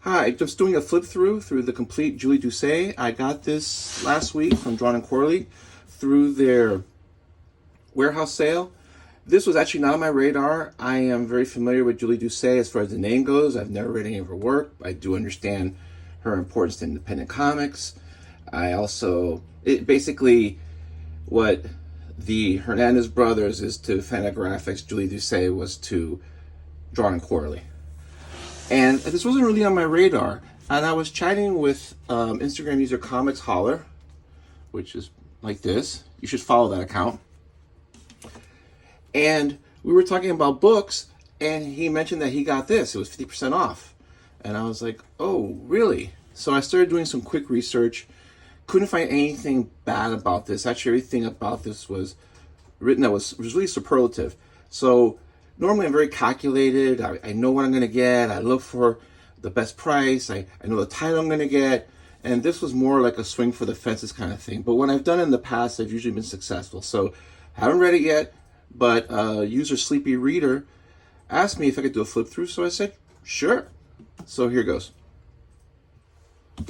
Hi, just doing a flip through the Complete Julie Doucet. I got this last week from Drawn & Corley through their warehouse sale. This was actually not on my radar. I am very familiar with Julie Doucet as far as the name goes. I've never read any of her work. I do understand her importance to independent comics. I also, basically what the Hernandez brothers is to Fantagraphics, Julie Doucet was to Drawn & Corley. And this wasn't really on my radar. And I was chatting with Instagram user Comics Holler, which is like this. You should follow that account. And we were talking about books, and he mentioned that he got this. It was 50% off. And I was like, oh, really? So I started doing some quick research. Couldn't find anything bad about this. Actually, everything about this was written that was really superlative. So normally I'm very calculated. I know what I'm going to get. I look for the best price. I know the title I'm going to get. And this was more like a swing for the fences kind of thing. But what I've done in the past, I've usually been successful. So I haven't read it yet, but user Sleepy Reader asked me if I could do a flip through. So I said, sure. So here goes.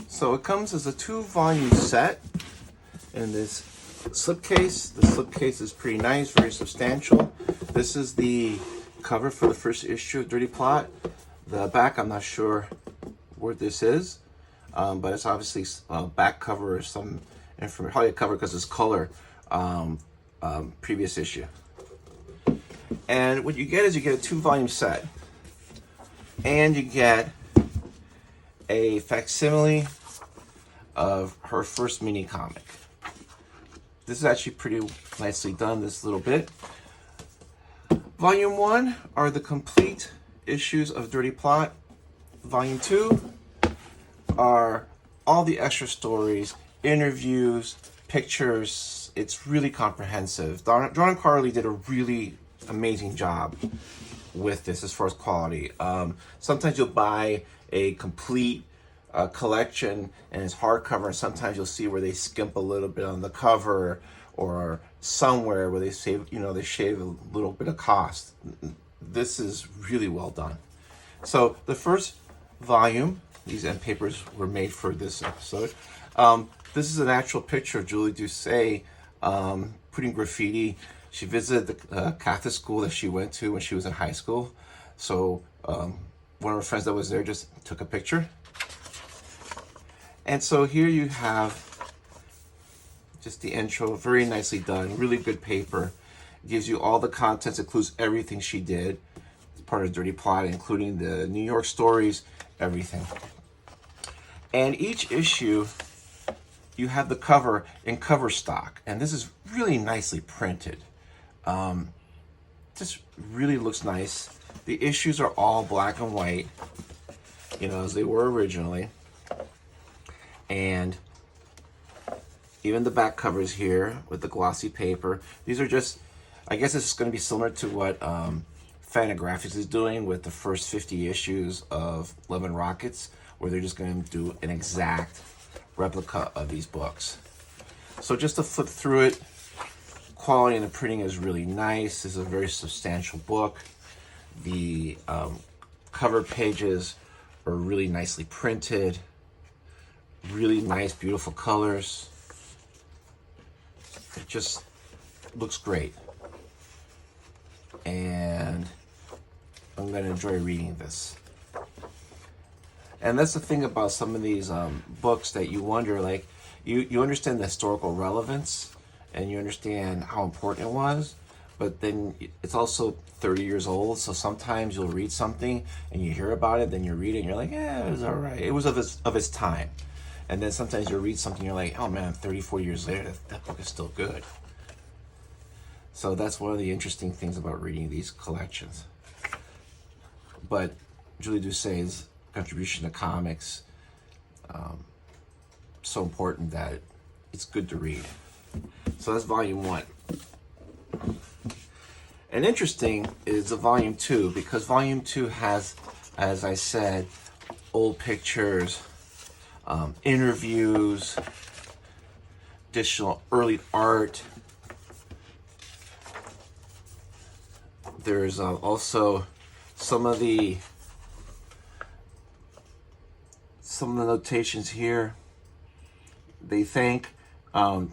So it comes as a 2-volume set in this slipcase. The slipcase is pretty nice, very substantial. This is the cover for the first issue of Dirty Plot. The back, I'm not sure where this is, but it's obviously a back cover or some information, probably a cover because it's color, previous issue. And what you get is you get a 2-volume set, and you get a facsimile of her first mini comic. This is actually pretty nicely done, this little bit. Volume 1 are the complete issues of Dirty Plot. Volume 2 are all the extra stories, interviews, pictures. It's really comprehensive. Drawn & Corley did a really amazing job with this as far as quality. Sometimes you'll buy a complete collection and it's hardcover, and sometimes you'll see where they skimp a little bit on the cover or somewhere where they save, they shave a little bit of cost. This is really well done. So the first volume, these end papers were made for this episode. This is an actual picture of Julie Doucet putting graffiti. She visited the Catholic school that she went to when she was in high school. So one of her friends that was there just took a picture. And so here you have just the intro, very nicely done, really good paper. It gives you all the contents, includes everything she did. It's part of Dirty Plot, including the New York stories, everything. And each issue, you have the cover in cover stock. And this is really nicely printed. Just really looks nice. The issues are all black and white, as they were originally. And even the back covers here with the glossy paper. These are just, I guess this is going to be similar to what Fantagraphics is doing with the first 50 issues of Love and Rockets, where they're just going to do an exact replica of these books. So just to flip through it, quality in the printing is really nice. This is a very substantial book. The cover pages are really nicely printed. Really nice, beautiful colors. It just looks great. And I'm going to enjoy reading this. And that's the thing about some of these books that you wonder, like, you understand the historical relevance and you understand how important it was, but then it's also 30 years old, so sometimes you'll read something and you hear about it, then you read it and you're like, it was all right. It was of its time. And then sometimes you'll read something, you're like, oh man, 34 years later, that book is still good. So that's one of the interesting things about reading these collections. But Julie Doucet's contribution to comics, so important that it's good to read. So that's volume 1. And interesting is the volume 2, because volume 2 has, as I said, old pictures, interviews, additional early art. There's also some of the some of the notations here. They thank Andrew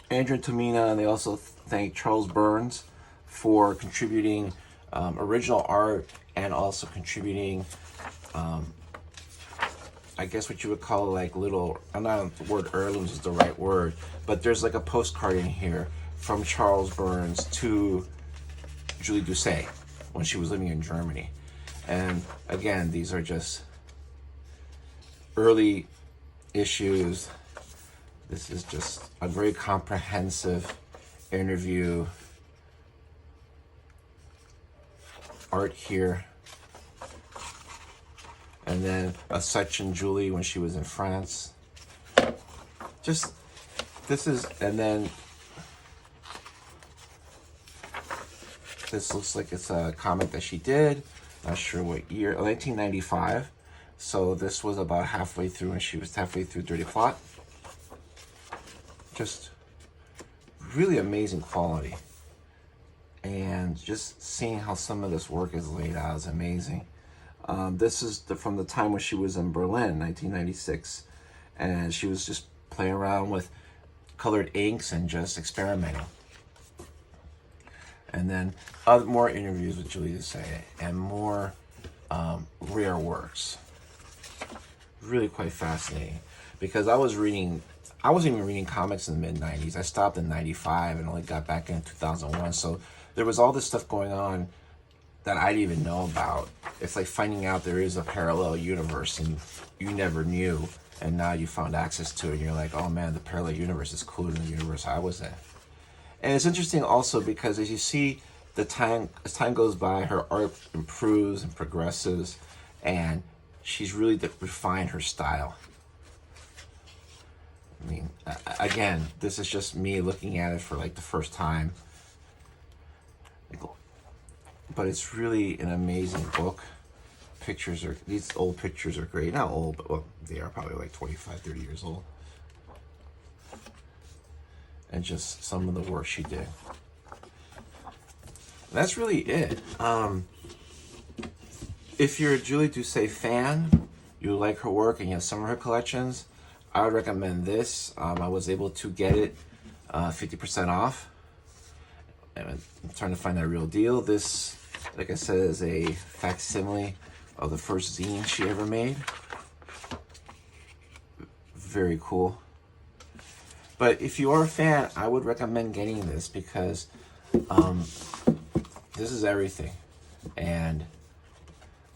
and Tomina, and they also thank Charles Burns for contributing original art and also contributing, I guess what you would call like little, I'm not the word heirlooms is the right word, but there's like a postcard in here from Charles Burns to Julie Doucet when she was living in Germany. And again, these are just early issues. This is just a very comprehensive interview. Art here. And then a section Julie when she was in France. Just, this is, and then this looks like it's a comic that she did. Not sure what year, 1995. So this was about halfway through, and she was halfway through Dirty Plot. Just really amazing quality. And just seeing how some of this work is laid out is amazing. This is from the time when she was in Berlin, 1996. And she was just playing around with colored inks and just experimenting. And then more interviews with Julie Doucet and more rare works. Really quite fascinating, because I wasn't even reading comics in the mid-90s. I stopped in 95 and only got back in 2001. So there was all this stuff going on that I didn't even know about. It's like finding out there is a parallel universe and you never knew, and now you found access to it and you're like, oh man, the parallel universe is cooler than the universe I was in. And it's interesting also because as you see as time goes by, her art improves and progresses, and she's really refined her style. I mean, again, this is just me looking at it for like the first time. But it's really an amazing book. These old pictures are great. Not old, but well, they are probably like 25, 30 years old. And just some of the work she did. That's really it. If you're a Julie Doucet fan, you like her work and you have some of her collections, I would recommend this. I was able to get it 50% off. And I'm trying to find that real deal. This, like I said, is a facsimile of the first zine she ever made. Very cool. But if you are a fan, I would recommend getting this because this is everything. And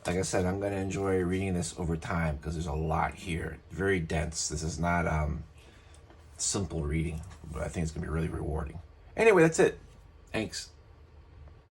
like I said, I'm going to enjoy reading this over time because there's a lot here. Very dense. This is not simple reading, but I think it's going to be really rewarding. Anyway, that's it. Thanks.